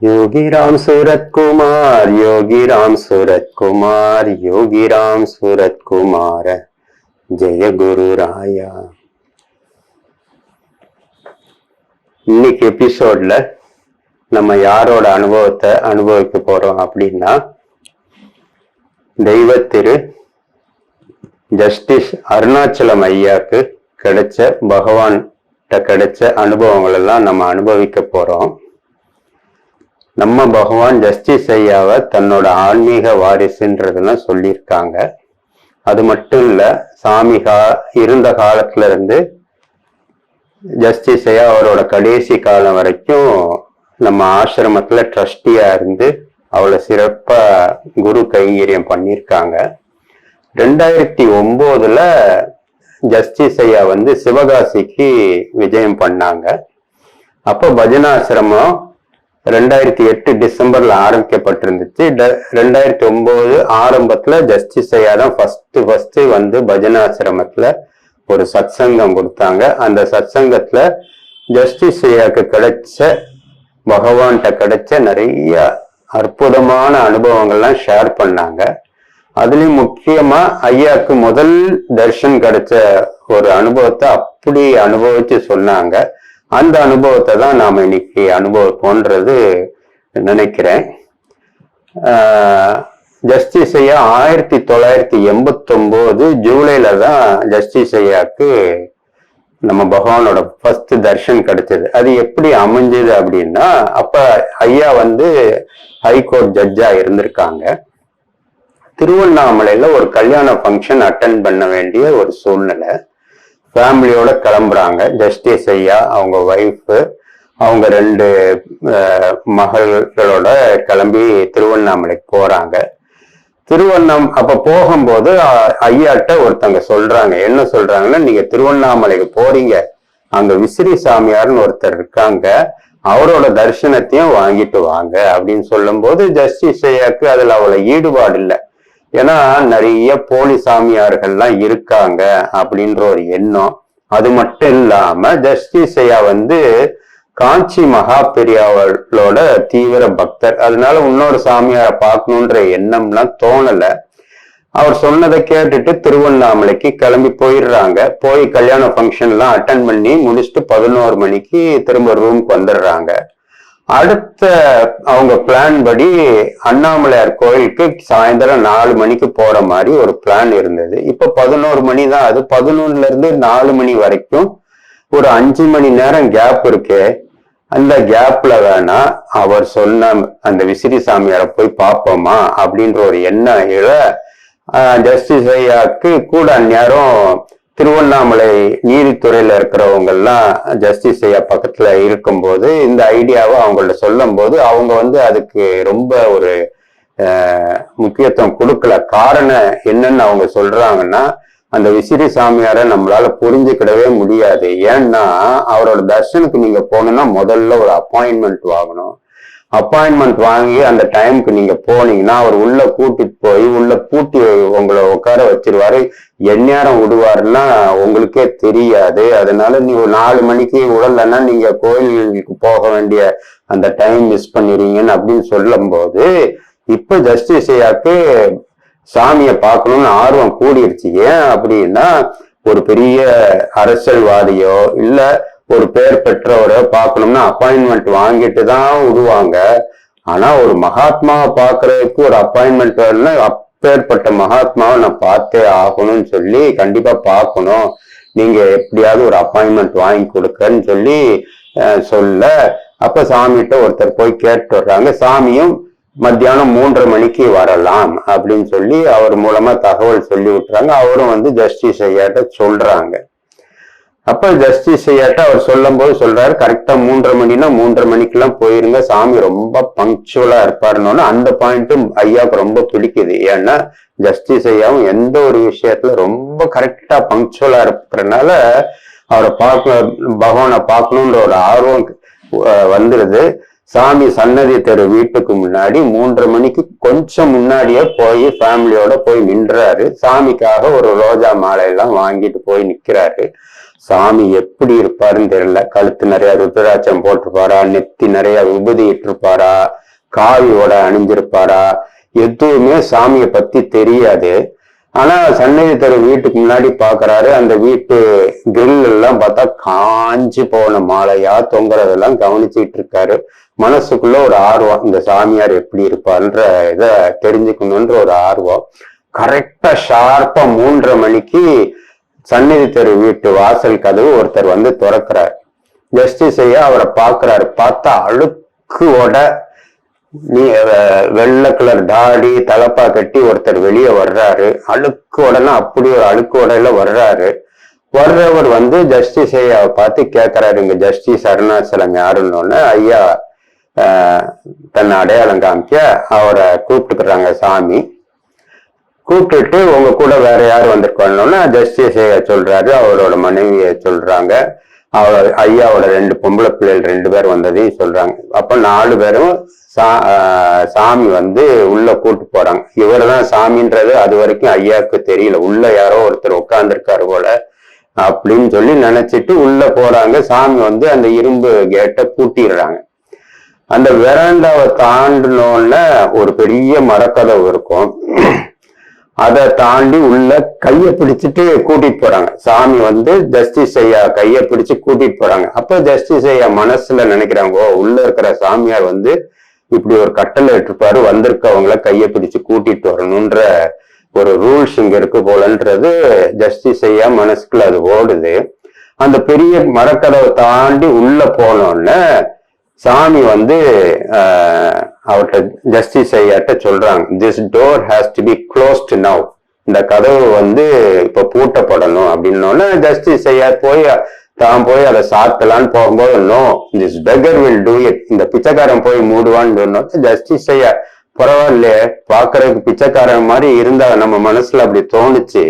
योगी राम सूरत कुमार, योगी राम सूरत कुमार, योगी राम सूरत कुमार, जय குரு ராயா. இன்னைக்கு எபிசோட்ல நம்ம யாரோட அனுபவத்தை அனுபவிக்க போறோம் அப்படின்னா, தெய்வ திரு ஜஸ்டிஸ் அருணாச்சலம் ஐயாக்கு கிடைச்ச பகவான் கிடைச்ச அனுபவங்கள் எல்லாம் நம்ம அனுபவிக்க போறோம். நம்ம பகவான் ஜஸ்டிஸ் ஐயாவை தன்னோட ஆன்மீக வாரிசுன்றதுலாம் சொல்லியிருக்காங்க. அது மட்டும் இல்ல, இருந்த காலத்துல இருந்து ஜஸ்டிஸ் ஐயா அவரோட கடைசி காலம் வரைக்கும் நம்ம ஆசிரமத்துல ட்ரஸ்டியா இருந்து அவ்வளவு சிறப்பா குரு கைங்கரியம் பண்ணியிருக்காங்க. 2009 ஜஸ்டிஸ் ஐயா சிவகாசிக்கு விஜயம் பண்ணாங்க. அப்போ பஜனாசிரமம் 2008 டிசம்பர்ல ஆரம்பிக்கப்பட்டிருந்துச்சு. 2009 ஆரம்பத்துல ஜஸ்டிஸ் ஐயா தான் ஃபர்ஸ்ட் பஜனாசிரமத்துல ஒரு சத்சங்கம் கொடுத்தாங்க. அந்த சத்சங்கத்துல ஜஸ்டிஸ் ஐயாக்கு கிடைச்ச பகவான்கிட்ட கிடைச்ச நிறைய அற்புதமான அனுபவங்கள்லாம் ஷேர் பண்ணாங்க. அதுலயும் முக்கியமா ஐயாக்கு முதல் தர்ஷன் கிடைச்ச ஒரு அனுபவத்தை அப்படி அனுபவிச்சு சொன்னாங்க. அந்த அனுபவத்தை தான் நாம இன்னைக்கு அனுபவிப்போன்றது நினைக்கிறேன். ஜஸ்டிஸ் ஐயா 1989 ஜூலைல தான் ஜஸ்டிஸ் ஐயாக்கு நம்ம பகவானோட ஃபர்ஸ்ட் தர்ஷன் கிடைச்சது. அது எப்படி அமைஞ்சது அப்படின்னா, அப்ப ஐயா ஹைகோர்ட் ஜட்ஜா இருந்திருக்காங்க. திருவண்ணாமலையில ஒரு கல்யாண ஃபங்க்ஷன் அட்டென்ட் பண்ண வேண்டிய ஒரு சூழ்நிலை. ஃபேமிலியோட கிளம்புறாங்க. ஜஸ்டிஸ் ஐயா, அவங்க ஒய்ஃப், அவங்க 2 மகள்களோட கிளம்பி திருவண்ணாமலைக்கு போறாங்க. அப்ப போகும்போது ஐயாட்ட ஒருத்தங்க சொல்றாங்க. என்ன சொல்றாங்கன்னா, நீங்க திருவண்ணாமலைக்கு போறீங்க, அங்க விசிறி சாமியார்னு ஒருத்தர் இருக்காங்க, அவரோட தரிசனத்தையும் வாங்கிட்டு வாங்க அப்படின்னு சொல்லும் போது ஜஸ்டிஸ் ஐயாக்கு அதுல அவ்வளவு ஈடுபாடு இல்லை. ஏன்னா நிறைய போலி சாமியார்கள்லாம் இருக்காங்க அப்படின்ற ஒரு எண்ணம். அது மட்டும் இல்லாம ஜஸ்டிஸ் ஐயா காஞ்சி மகா பெரியாவளோட தீவிர பக்தர். அதனால இன்னொரு சாமியாரை பார்க்கணுன்ற எண்ணம்லாம் தோணல. அவர் சொன்னதை கேட்டுட்டு திருவண்ணாமலைக்கு கிளம்பி போயிடுறாங்க. போய் கல்யாண ஃபங்க்ஷன் எல்லாம் அட்டன் பண்ணி முடிச்சுட்டு 11 மணிக்கு திரும்ப ரூமுக்கு வந்துடுறாங்க. அடுத்த அவங்க பிளான் படி அண்ணாமலையார் கோயிலுக்கு சாயந்தரம் 4 மணிக்கு போற மாதிரி ஒரு பிளான் இருந்தது. இப்ப 11 மணி தான். அது 11ல இருந்து 4 மணி வரைக்கும் ஒரு 5 மணி நேரம் கேப் இருக்கு. அந்த கேப்ல வேணா அவர் சொன்ன அந்த விசிறி சாமியாரை போய் பார்ப்போமா அப்படின்ற ஒரு எண்ணம் ஜஸ்டிஸ் ஐயாக்கு கூட அந்நேரம் திருவண்ணாமலை நீதித்துறையில இருக்கிறவங்க எல்லாம் ஜஸ்டிஸ் ஐயா பக்கத்துல இருக்கும்போது இந்த ஐடியாவை அவங்கள்ட்ட சொல்லும் போது அவங்க அதுக்கு ரொம்ப ஒரு முக்கியத்துவம் கொடுக்கல. காரணம் என்னன்னு அவங்க சொல்றாங்கன்னா, அந்த விசிறி சாமியாரை நம்மளால புரிஞ்சுக்கிடவே முடியாது. ஏன்னா அவரோட தர்ஷனுக்கு நீங்க போகணும்னா முதல்ல ஒரு அப்பாயின்மெண்ட் வாங்கணும். அப்பாயின்மெண்ட் வாங்கி அந்த டைமுக்கு நீங்க போனீங்கன்னா அவர் உள்ள கூட்டிட்டு போய் உள்ள பூட்டி உங்களை உட்கார வச்சிருவாரு. எந்நேரம் விடுவாருன்னா உங்களுக்கே தெரியாது. அதனால நீ 4 மணிக்கு விடலைன்னா நீங்க கோயிலுக்கு போக வேண்டிய அந்த டைம் மிஸ் பண்ணிடுறீங்கன்னு அப்படின்னு சொல்லும் போது இப்ப ஜஸ்டிஸ் ஐயாக்கு சாமியை பார்க்கணும்னு ஆர்வம் கூடிருச்சு. ஏன் அப்படின்னா, ஒரு பெரிய அரசியல்வாதியோ இல்ல ஒரு பேர் பெற்றவரை பார்க்கணும்னா அப்பாயின்மெண்ட் வாங்கிட்டு தான் விடுவாங்க. ஆனா ஒரு மகாத்மாவை பார்க்கறதுக்கு ஒரு அப்பாயின்மெண்ட் வரணும்னா அப்பேற்பட்ட மகாத்மாவை நான் பார்த்தே ஆகணும்னு சொல்லி கண்டிப்பா பார்க்கணும், நீங்க எப்படியாவது ஒரு அப்பாயின்மெண்ட் வாங்கி கொடுக்கன்னு சொல்ல அப்ப சாமிகிட்ட ஒருத்தர் போய் கேட்டு வர்றாங்க. சாமியும் மத்தியானம் 3:30 மணிக்கு வரலாம் அப்படின்னு சொல்லி அவர் மூலமா தகவல் சொல்லி விட்டுறாங்க. அவரும் ஜஸ்டிஸ் ஐயாட்ட சொல்றாங்க. அப்ப ஜஸ்டிஸ் ஐயாட்ட அவர் சொல்லும் போது சொல்றாரு, கரெக்டா 3:30 மணினா 3:30 மணிக்கெல்லாம் போயிருங்க, சாமி ரொம்ப பங்க்சுவலா இருப்பாருன்னு. அந்த பாயிண்ட்டும் ஐயாவுக்கு ரொம்ப பிடிக்குது. ஏன்னா ஜஸ்டிஸ் ஐயாவும் எந்த ஒரு விஷயத்துல ரொம்ப கரெக்டா பங்க்சுவலா இருக்கிறதுனால அவரை பகவானை பார்க்கணுன்ற ஒரு ஆர்வம் வந்துடுது. சாமி சன்னதி தெரு வீட்டுக்கு முன்னாடி 3:30 மணிக்கு கொஞ்சம் முன்னாடியே போய் ஃபேமிலியோட போய் நின்றாரு. சாமிக்காக ஒரு ரோஜா மாலை எல்லாம் வாங்கிட்டு போய் நிக்கிறாரு. சாமி எப்படி இருப்பாருன்னு தெரியல. கழுத்து நிறைய ருத்ராட்சம் போட்டிருப்பாரா, நெத்தி நிறைய விபூதி இட்டிருப்பாரா, காவியோட அணிஞ்சிருப்பாரா, எதுவுமே சாமியை பத்தி தெரியாது. ஆனா சன்னதி தெரு வீட்டுக்கு முன்னாடி பாக்குறாரு. அந்த வீட்டு கிரில் எல்லாம் பார்த்தா காஞ்சி போன மாலையா தொங்குறதெல்லாம் கவனிச்சுட்டு இருக்காரு. மனசுக்குள்ள ஒரு ஆர்வம், இந்த சாமியார் எப்படி இருப்பாருன்ற இத தெரிஞ்சுக்கணுன்ற ஒரு ஆர்வம். கரெக்டா ஷார்ப்பா 3:30 மணிக்கு சன்னதி தெரு வீட்டு வாசல் கதவு ஒருத்தர் வந்து திறக்கிறார். ஜஸ்டிஸ் ஐயா அவரை பாக்குறாரு. பார்த்தா அழுக்குவோட வெள்ளை கலர் தாடி தலப்பா கட்டி ஒருத்தர் வெளியே வர்றாரு. அழுக்கு உடனே அப்படி ஒரு அழுக்கு உடையில வர்றாரு. வர்றவர் வந்து ஜஸ்டிஸ் ஐயாவை பார்த்து கேட்கிறாரு, இங்க ஜஸ்டிஸ் அருணாச்சலம் யாருன்னு. ஐயா தன்னை அடையாளம் காமிக்க அவரை கூப்பிட்டுக்கிறாங்க சாமி. கூப்பிட்டுட்டு உங்க கூட வேற யாரு வந்திருக்கோன்னா ஜஸ்டிஸ் ஐயா சொல்றாரு. அவரோட மனைவியை சொல்றாங்க. அவர் ஐயாவோட 2 பொம்பளை பிள்ளைகள் 2 பேர் வந்ததையும் சொல்றாங்க. அப்ப 4 பேரும் சாமி வந்து உள்ள கூட்டு போறாங்க. இவர் தான் சாமின்றது அது வரைக்கும் ஐயாவுக்கு தெரியல. உள்ள யாரோ ஒருத்தர் உட்கார்ந்துருக்காரு போல அப்படின்னு சொல்லி நினைச்சிட்டு உள்ள போறாங்க. சாமி வந்து அந்த இரும்பு கேட்டை பூட்டிடுறாங்க. அந்த வெராண்டாவை தாண்டினோன்னு ஒரு பெரிய மரக்கதவு இருக்கும். அதை தாண்டி உள்ள கையை பிடிச்சிட்டு கூட்டிட்டு போறாங்க. சாமி வந்து ஜஸ்டிஸ் ஐயா கையை பிடிச்சு கூட்டிட்டு போறாங்க. அப்ப ஜஸ்டிஸ் ஐயா மனசுல நினைக்கிறாங்க, உள்ள இருக்கிற சாமியார் வந்து இப்படி ஒரு கட்டளை இட்டிருப்பாரு, வந்திருக்கவங்கள கையை பிடிச்சு கூட்டிட்டு வரணும்ன்ற ஒரு ரூல்ஸ் இங்க இருக்கு போலன்றது ஜஸ்டிஸ் ஐயா மனசுக்குள்ள அது ஓடுது. அந்த பெரிய மரக்கதவை தாண்டி உள்ள போனோன்னு சாமி வந்து அவர்கிட்ட ஜஸ்டிஸ் ஐயாட்ட சொல்றாங்க, this door has to be closed now. இந்த கதவு வந்து இப்ப பூட்டப்படணும் அப்படின்னோடனே ஜஸ்டிஸ் ஐயா தான் போய் அதை சாத்தலான்னு போகும்போது, no this beggar will do it, இந்த பிச்சைக்காரன் போய் மூடுவான்னு சொன்னோம். ஜஸ்டிஸ் ஐயா பரவாயில்லையே, பாக்குறதுக்கு பிச்சைக்காரன் மாதிரி இருந்தா நம்ம மனசுல அப்படி தோணுச்சு,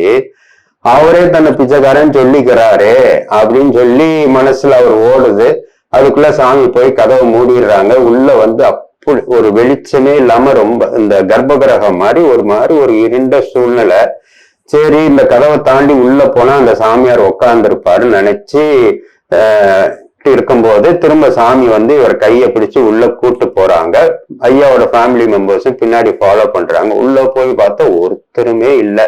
அவரே தன்னை பிச்சைக்காரன் சொல்லிக்கிறாரே அப்படின்னு சொல்லி மனசுல அவர் ஓடுது. அதுக்குள்ள சாமி போய் கதவை மூடிடுறாங்க. உள்ள வந்து அப்படி ஒரு வெளிச்சமே இல்லாம ரொம்ப இந்த கர்ப்பகிரகம் மாதிரி ஒரு இருண்ட சூழ்நிலை. சரி, இந்த கதவை தாண்டி உள்ள போனா அந்த சாமியார் உட்கார்ந்துருப்பாருன்னு நினைச்சு இருக்கும்போது திரும்ப சாமி வந்து இவர் கையை பிடிச்சு உள்ள கூட்டு போறாங்க. ஐயாவோட ஃபேமிலி மெம்பர்ஸும் பின்னாடி ஃபாலோ பண்றாங்க. உள்ள போய் பார்த்தா ஒருத்தருமே இல்லை.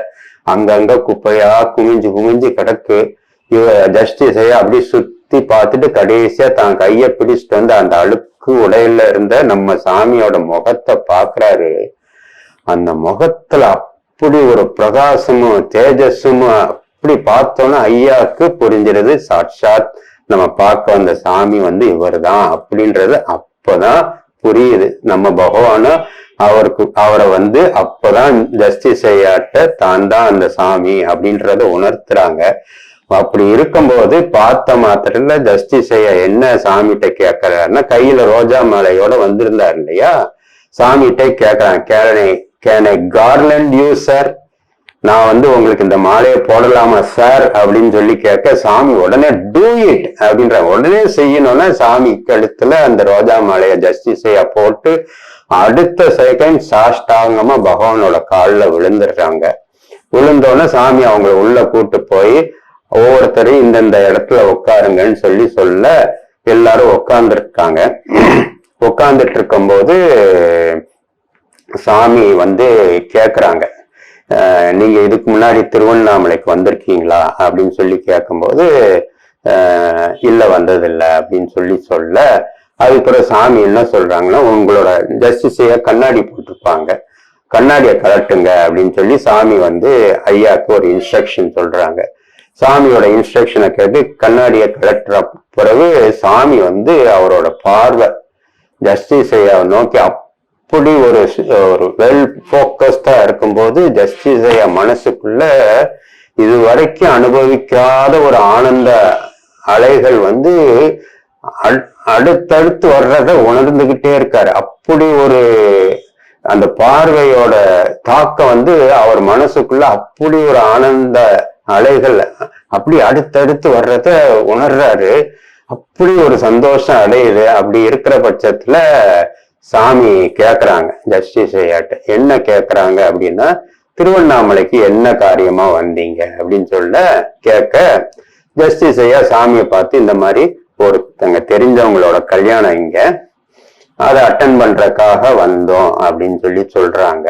அங்கங்க குப்பையா குமிஞ்சு கிடக்கு. இவ ஜஸ்டிஸ் ஐயா அப்படி சுத்தி பார்த்துட்டு கடைசியா தான் கையை பிடிச்சிட்டு வந்து அந்த அழுக்கு உடையில இருந்த நம்ம சாமியோட முகத்தை பாக்குறாரு. அந்த முகத்துல அப்படி ஒரு பிரகாசமும் தேஜஸும் அப்படி பார்த்தோன்னா ஐயாவுக்கு புரிஞ்சிருது, சாட்சாத் நம்ம பார்க்க வந்த சாமி வந்து இவர் தான் அப்படின்றது அப்பதான் புரியுது. நம்ம பகவானும் அவரை வந்து அப்பதான் ஜஸ்டிஸ் ஐயாட்ட தான் தான் அந்த சாமி அப்படின்றத உணர்த்துறாங்க. அப்படி இருக்கும்போது பார்த்த மாத்திரத்துல ஜஸ்டிஸ் ஐயா என்ன சாமிகிட்ட கேட்கிறாருன்னா, கையில ரோஜா மாலையோட வந்திருந்தார் இல்லையா, சாமிகிட்ட கேக்குறாங்க, can I garland you sir, நான் வந்து உங்களுக்கு இந்த மாலையை போடலாமா சார் அப்படின்னு சொல்லி கேட்க, சாமி உடனே டூ இட் அப்படின்ற, உடனே செய்யணும்னா சாமி கழுத்துல அந்த ரோஜா மாலைய ஜஸ்டிஸ் ஐயா போட்டு அடுத்த செகண்ட் சாஷ்டாங்கமா பகவானோட காலில் விழுந்துடுறாங்க. விழுந்தோடனே சாமி அவங்களை உள்ள கூட்டு போய் ஒவ்வொருத்தரையும் இந்தந்த இடத்துல உட்காருங்கன்னு சொல்ல எல்லாரும் உட்கார்ந்துருக்காங்க. உட்கார்ந்துட்டு இருக்கும்போது சாமி வந்து கேக்குறாங்க, நீங்க இதுக்கு முன்னாடி திருவண்ணாமலைக்கு வந்திருக்கீங்களா அப்படின்னு சொல்லி கேட்கும்போது, இல்ல வந்ததில்லை அப்படின்னு சொல்ல அதுக்கப்புறம் சாமி என்ன சொல்றாங்கன்னா, உங்களோட ஜஸ்டிஸையா கண்ணாடி போட்டிருப்பாங்க, கண்ணாடியை கலட்டுங்க அப்படின்னு சொல்லி சாமி வந்து ஐயாவுக்கு ஒரு இன்ஸ்ட்ரக்ஷன் சொல்றாங்க. சாமியோட இன்ஸ்ட்ரக்ஷனை கேட்டு கண்ணாடியை கலட்டுற பிறகு சாமி வந்து அவரோட பார்வை ஜஸ்டிஸ் ஐயாவை நோக்கி அப்படி ஒரு வெல் போக்கஸ்டா இருக்கும்போது ஜஸ்டிஸ் ஐயா மனசுக்குள்ள இது வரைக்கும் அனுபவிக்காத ஒரு ஆனந்த அலைகள் வந்து அடுத்தடுத்து வர்றத உணர்ந்துகிட்டே இருக்காரு. அப்படி ஒரு அந்த பார்வையோட தாக்கம் வந்து அவர் மனசுக்குள்ள அப்படி ஒரு ஆனந்த அலைகள் அப்படி அடுத்தடுத்து வர்றத உணர்றாரு. அப்படி ஒரு சந்தோஷம் அடையுது. அப்படி இருக்கிற பட்சத்துல சாமி கேக்குறாங்க ஜஸ்டிஸ் ஐயாட்ட, என்ன கேக்குறாங்க அப்படின்னா, திருவண்ணாமலைக்கு என்ன காரியமா வந்தீங்க அப்படின்னு கேட்க, ஜஸ்டிஸ் ஐயா சாமியை பார்த்து இந்த மாதிரி ஒருத்தங்க தெரிஞ்சவங்களோட கல்யாணம் இங்க, அதை அட்டன் பண்றதுக்காக வந்தோம் அப்படின்னு சொல்லி சொல்றாங்க.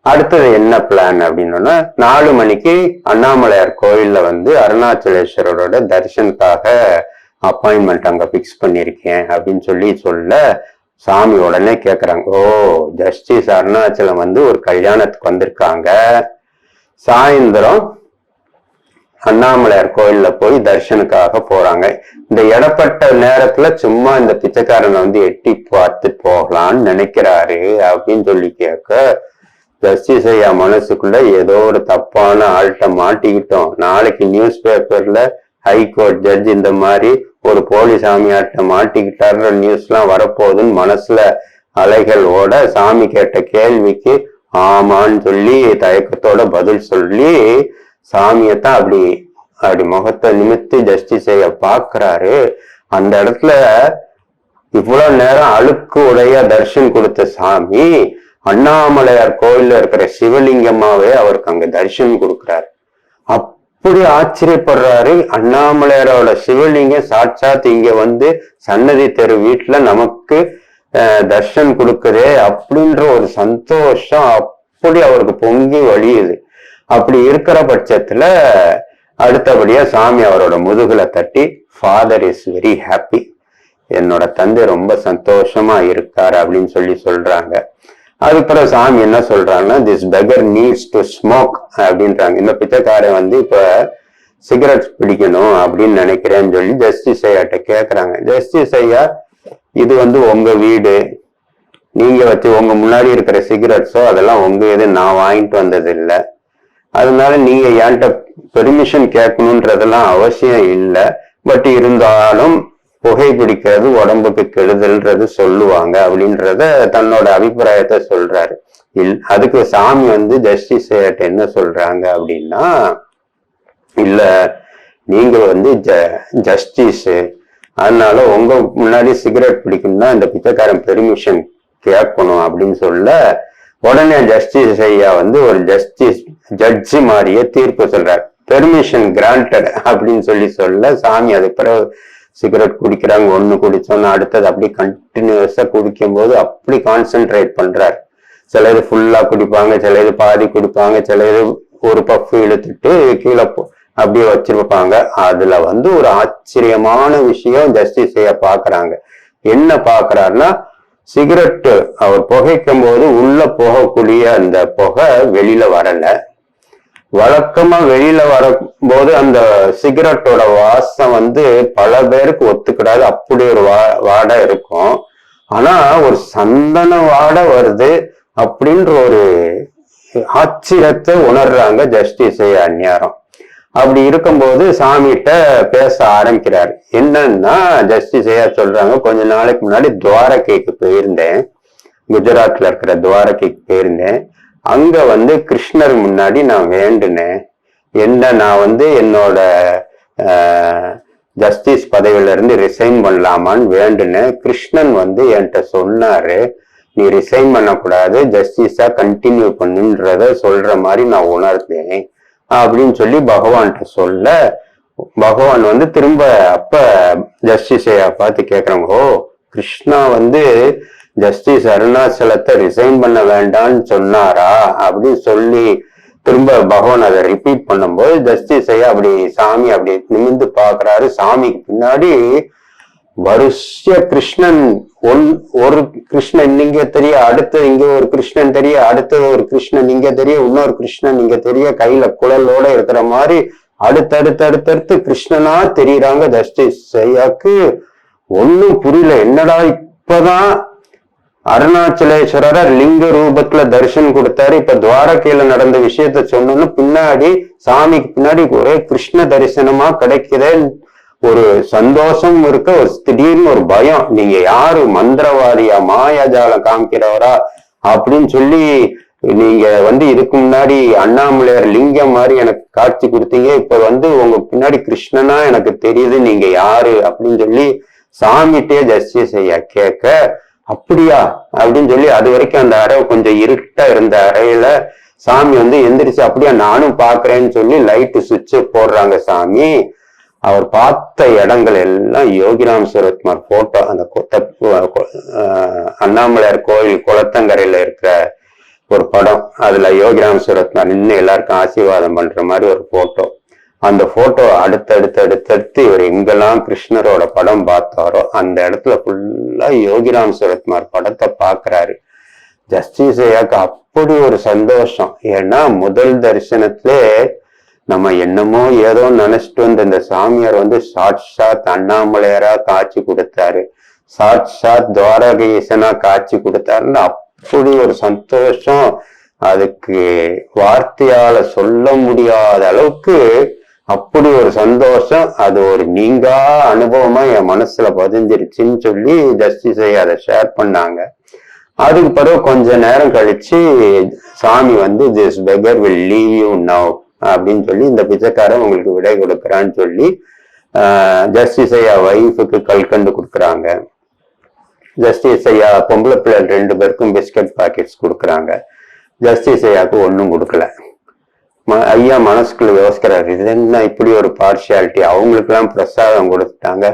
அடுத்தது என்ன பிளான் அப்படின்னா, 4 மணிக்கு அண்ணாமலையார் கோயில்ல வந்து அருணாச்சலேஸ்வரரோட தரிசனுக்காக அப்பாயின்மெண்ட் அங்க பிக்ஸ் பண்ணிருக்கேன் அப்படின்னு சொல்ல சாமி உடனே கேக்குறாங்க, ஓ ஜஸ்டிஸ் அருணாச்சலம் வந்து ஒரு கல்யாணத்துக்கு வந்திருக்காங்க, சாயந்தரம் அண்ணாமலையார் கோயில்ல போய் தரிசனுக்காக போறாங்க. இந்த இடப்பட்ட நேரத்துல சும்மா இந்த பிச்சைக்காரனை வந்து எட்டி பார்த்து போகலான்னு நினைக்கிறாரு அப்படின்னு சொல்லி கேட்க, ஜஸ்டிஸ் ஐயா மனசுக்குள்ள ஏதோ ஒரு தப்பான ஆள்கிட்ட மாட்டிக்கிட்டோம், நாளைக்கு நியூஸ் பேப்பர்ல ஹைகோர்ட் ஜட்ஜ் இந்த மாதிரி ஒரு போலி சாமியார்ட்ட மாட்டிக்கிட்டாருன்ற நியூஸ் எல்லாம் வரப்போகுதுன்னு மனசுல அலைகள் ஓட, சாமி கேட்ட கேள்விக்கு ஆமான்னு சொல்லி தயக்கத்தோட பதில் சொல்லி சாமியத்தான் அப்படி முகத்தை நிமித்தி ஜஸ்டிஸ் ஐயா பாக்குறாரு. அந்த இடத்துல இவ்வளவு நேரம் அழுக்கு உடைய தரிசனம் கொடுத்த சாமி அண்ணாமலையார் கோயில்ல இருக்கிற சிவலிங்கமாவே அவருக்கு அங்க தரிசனம் கொடுக்கிறாரு. அப்படி ஆச்சரியப்படுறாரு. அண்ணாமலையாரோட சிவலிங்கம் சாட்சாத் இங்க வந்து சன்னதி தெரு வீட்டுல நமக்கு தர்ஷன் கொடுக்குதே அப்படின்ற ஒரு சந்தோஷம் அப்படி அவருக்கு பொங்கி வழியுது. அப்படி இருக்கிற பட்சத்துல அடுத்தபடியா சாமி அவரோட முதுகுல தட்டி, ஃபாதர் இஸ் வெரி ஹாப்பி, என்னோட தந்தை ரொம்ப சந்தோஷமா இருக்காரு அப்படின்னு சொல்றாங்க. அதுக்கப்புறம் சாமி என்ன சொல்றாங்கன்னா, this beggar needs to smoke அப்படின்றாங்க. இந்த பிச்சைக்காரன் வந்து இப்ப சிகரெட் பிடிக்கணும் அப்படின்னு நினைக்கிறேன்னு சொல்லி ஜஸ்டிஸ் ஐயாட்ட கேக்குறாங்க. ஜஸ்டிஸ் ஐயா, இது வந்து உங்க வீடு, நீங்க வச்சு உங்க முன்னாடி இருக்கிற சிகரெட்ஸோ அதெல்லாம் உங்க இது, நான் வாங்கிட்டு வந்தது இல்லை, அதனால நீங்க என்கிட்ட பெர்மிஷன் கேட்கணுன்றதெல்லாம் அவசியம் இல்லை. பட் இருந்தாலும் புகை பிடிக்கிறது உடம்புக்கு கெடுதல்ன்றது சொல்லுவாங்க அப்படின்றத தன்னோட அபிப்பிராயத்தை சொல்றாரு. அதுக்கு சாமி வந்து ஜஸ்டிஸ் என்ன சொல்றாங்க அப்படின்னா, இல்ல நீங்க வந்து ஜஸ்டிஸ், அதனால உங்க முன்னாடி சிகரெட் பிடிக்கணும்னா இந்த பிச்சைக்காரன் பெர்மிஷன் கேட்கணும் அப்படின்னு சொல்ல, உடனே ஜஸ்டிஸ் ஐயா வந்து ஒரு ஜட்ஜி மாதிரியே தீர்ப்பு சொல்றாரு. பெர்மிஷன் கிராண்டட் அப்படின்னு சொல்ல சாமி அதுக்கு பிறகு சிகரெட் குடிக்கிறாங்க. ஒண்ணு குடிச்சோன்னா அடுத்தது அப்படி கண்டினியூஸா குடிக்கும் போது அப்படி கான்சென்ட்ரேட் பண்றாரு. சில இது ஃபுல்லா குடிப்பாங்க, சில இது பாதி குடிப்பாங்க, சில இது ஒரு பஃப் இழுத்துட்டு கீழே அப்படியே வச்சிருப்பாங்க. அதுல வந்து ஒரு ஆச்சரியமான விஷயம் ஜஸ்டிஸ் ஐயா பாக்குறாங்க. என்ன பாக்குறாருன்னா, சிகரெட்டு அவர் புகைக்கும் போது உள்ள போகக்கூடிய அந்த புகை வெளியில வரல. வழக்கமா வெளியில வரும்போது அந்த சிகரெட்டோட வாசம் வந்து பல பேருக்கு ஒத்துக்கிடாது, அப்படி ஒரு வாடை இருக்கும். ஆனா ஒரு சந்தன வாடை வருது அப்படின்ற ஒரு ஆச்சரியத்தை உணர்றாங்க ஜஸ்டிஸ் ஐயா அந்நியாரம். அப்படி இருக்கும்போது சாமிகிட்ட பேச ஆரம்பிக்கிறாரு. என்னன்னா ஜஸ்டிஸ் ஐயா சொல்றாங்க, கொஞ்ச நாளைக்கு முன்னாடி துவாரகைக்கு போயிருந்தேன், குஜராத்ல இருக்கிற துவாரகைக்கு போயிருந்தேன். அங்க வந்து கிருஷ்ணர் முன்னாடி நான் வேண்டுனேன், நான் வந்து என்னோட ஜஸ்டிஸ் பதவியில இருந்து ரிசைன் பண்ணலாமான்னு வேண்டுனேன். கிருஷ்ணன் வந்து என்கிட்ட சொன்னாரு, நீ ரிசைன் பண்ணக்கூடாது, ஜஸ்டிஸா கண்டினியூ பண்ணுன்றத சொல்ற மாதிரி நான் உணர்ந்தேன் அப்படின்னு சொல்லி பகவான்கிட்ட சொல்ல, பகவான் வந்து திரும்ப அப்ப ஜஸ்டிஸ் ஐயா பார்த்து கேக்குறாங்க, ஓ கிருஷ்ணா வந்து ஜஸ்டிஸ் அருணாச்சலத்தை ரிசைன் பண்ண வேண்டாம்னு சொன்னாரா அப்படின்னு சொல்லி திரும்ப பகவான் அதை ரிப்பீட் பண்ணும்போது ஜஸ்டிஸ் ஐயா அப்படி சாமி அப்படி நிமிந்து பாக்குறாரு. சாமிக்கு பின்னாடி வருஷ கிருஷ்ணன், ஒரு கிருஷ்ணன் இங்க தெரிய, அடுத்து இங்க ஒரு கிருஷ்ணன் தெரிய, அடுத்தது ஒரு கிருஷ்ணன் இங்க தெரிய, இன்னொரு கிருஷ்ணன் இங்க தெரிய, கையில குழலோட இருக்கிற மாதிரி அடுத்தடுத்து கிருஷ்ணனா தெரியறாங்க. ஜஸ்டிஸ் ஐயாக்கு ஒன்னும் புரியல, என்னடா இப்பதான் அருணாச்சலேஸ்வரர் லிங்க ரூபத்துல தரிசனம் கொடுத்தாரு, இப்ப துவாரகையில நடந்த விஷயத்த சொன்னோன்னு பின்னாடி சாமிக்கு பின்னாடி ஒரே கிருஷ்ண தரிசனமா கிடைக்குதே, ஒரு சந்தோஷம் இருக்க, ஒரு திடீர்னு ஒரு பயம், நீங்க யாரு மந்திரவாதியா மாயாஜாலம் காமிக்கிறவரா அப்படின்னு சொல்லி நீங்க வந்து இதுக்கு முன்னாடி அண்ணாமலையார் லிங்கம் மாதிரி எனக்கு காட்சி கொடுத்தீங்க, இப்ப வந்து உங்க பின்னாடி கிருஷ்ணனா எனக்கு தெரியுது, நீங்க யாரு அப்படின்னு சொல்லி சாமிட்டே ஜஸ்டிஸ் ஐயா கேட்க, அப்படியா அப்படின்னு சொல்லி அது வரைக்கும் அந்த அறை கொஞ்சம் இருட்டா இருந்த அறையில சாமி வந்து எந்திரிச்சு அப்படியா நானும் பாக்குறேன்னு சொல்லி லைட்டு சுவிட்ச போடுறாங்க சாமி. அவர் பார்த்த இடங்கள் எல்லாம் யோகிராம் சுரத்குமார் போட்டோ, அந்த அண்ணாமலையார் கோயில் குளத்தங்கரையில இருக்கிற ஒரு படம், அதுல யோகிராம் சுரத்குமார் நின்று எல்லாருக்கும் ஆசீர்வாதம் பண்ற மாதிரி ஒரு போட்டோ. அந்த போட்டோ அடுத்தடுத்து இவர் எங்கெல்லாம் கிருஷ்ணரோட படம் பார்த்தாரோ அந்த இடத்துல ஃபுல்லா யோகிராம் சுரத்குமார் படத்தை பாக்குறாரு. ஜஸ்டிஸ் ஐயாக்கு அப்படி ஒரு சந்தோஷம். ஏன்னா முதல் தரிசனத்திலே நம்ம என்னமோ ஏதோ நினைச்சிட்டு வந்த இந்த சாமியார் சாட்சாத் அண்ணாமலையாரா காட்சி கொடுத்தாரு, சாட்சாத் துவாரகீசனா காட்சி கொடுத்தாருன்னு அப்படி ஒரு சந்தோஷம். அதுக்கு வார்த்தையால சொல்ல முடியாத அளவுக்கு அப்படி ஒரு சந்தோஷம். அது ஒரு நீங்கா அனுபவமா என் மனசுல பதிஞ்சிருச்சுன்னு சொல்லி ஜஸ்டிஸ் ஐயா அதை ஷேர் பண்ணாங்க. அதுக்கு பிறகு கொஞ்ச நேரம் கழிச்சு சாமி this beggar will leave you now அப்படின்னு சொல்லி, இந்த பிச்சைக்காரன் உங்களுக்கு விடை கொடுக்குறான்னு சொல்லி ஜஸ்டிஸ் ஐயா வைஃபுக்கு கல்கண்டு கொடுக்குறாங்க. ஜஸ்டிஸ் ஐயா பொம்பளை பிள்ளை 2 பேருக்கும் பிஸ்கட் பாக்கெட்ஸ் கொடுக்குறாங்க. ஜஸ்டிஸ் ஐயாவுக்கு ஒன்றும் கொடுக்கல. ஐயா மனசுக்குள்ள யோசிக்கிறாரு, இது என்ன இப்படி ஒரு பார்ஷியாலிட்டி, அவங்களுக்கு எல்லாம் பிரசாதம் கொடுத்துட்டாங்க,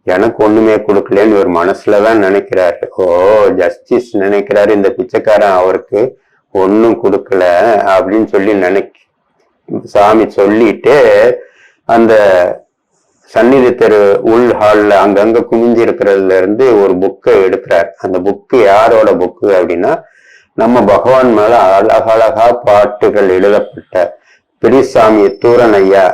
எனக்கு ஒண்ணுமே கொடுக்கலன்னு ஒரு மனசுலதான் நினைக்கிறாரு. ஓ, ஜஸ்டிஸ் நினைக்கிறாரு இந்த பிச்சைக்காரன் அவருக்கு ஒன்னும் கொடுக்கல அப்படின்னு சொல்லி சாமி சொல்லிட்டு அந்த சந்நிதி தெரு உள் ஹால்ல அங்கங்க குமிஞ்சு இருக்கிறதுல இருந்து ஒரு புக்கை எடுக்கிறார். அந்த புக்கு யாரோட புக்கு அப்படின்னா, நம்ம பகவான் மேல அழகழகா பாட்டுகள் எழுதப்பட்ட பெரியசாமி தூரன் ஐயா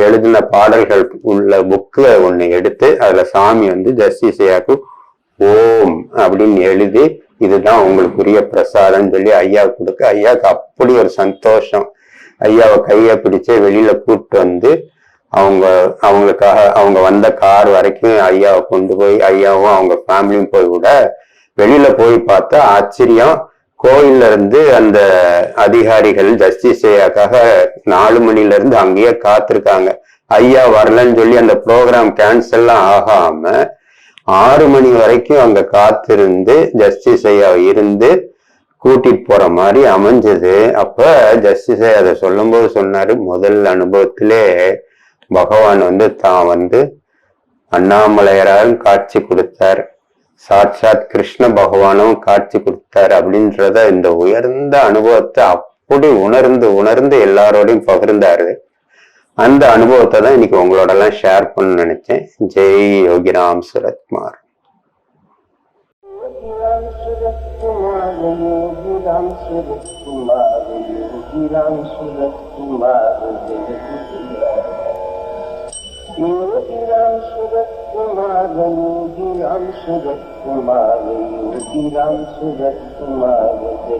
எழுதின பாடல்கள் உள்ள புக்கு ஒண்ணு எடுத்து அதுல சாமி ஜஸ்டிஸ் ஐயாவுக்கு ஓம் அப்படின்னு எழுதி, இதுதான் உங்களுக்குரிய பிரசாதம் சொல்லி ஐயாவுக்கு கொடுக்க, ஐயாவுக்கு அப்படி ஒரு சந்தோஷம். ஐயாவை கையை பிடிச்சு வெளியில கூப்பிட்டு அவங்களுக்காக அவங்க வந்த கார் வரைக்கும் ஐயாவை கொண்டு போய் ஐயாவும் அவங்க ஃபேமிலியும் போய் விட, வெளியில போய் பார்த்தா ஆச்சரியம். கோயில்ல இருந்து அந்த அதிகாரிகள் ஜஸ்டிஸ் ஐயாக்காக 4 மணில இருந்து அங்கேயே காத்திருக்காங்க. ஐயா வரலன்னு சொல்லி அந்த ப்ரோக்ராம் கேன்சல்லாம் ஆகாம 6 மணி வரைக்கும் அங்க காத்திருந்து ஜஸ்டிஸ் ஐயா இருந்து கூட்டிட்டு போற மாதிரி அமைஞ்சது. அப்ப ஜஸ்டிஸ் ஐயா அதை சொல்லும் போது சொன்னாரு, முதல் அனுபவத்திலே பகவான் தான் அண்ணாமலையராலும் காட்சி கொடுத்தார், சாட்சாத் கிருஷ்ண பகவானும் காட்சி கொடுத்தார் அப்படின்றத இந்த உயர்ந்த அனுபவத்தை அப்படி உணர்ந்து எல்லாரோடையும் பகிர்ந்தாரு. அந்த அனுபவத்தை தான் இன்னைக்கு உங்களோட எல்லாம் ஷேர் பண்ண நினைச்சேன். ஜெய் யோகிராம் சுரத்குமார். योगीराम सूरत कुमार, योगीराम सूरत कुमार, योगीराम सूरत कुमार, जय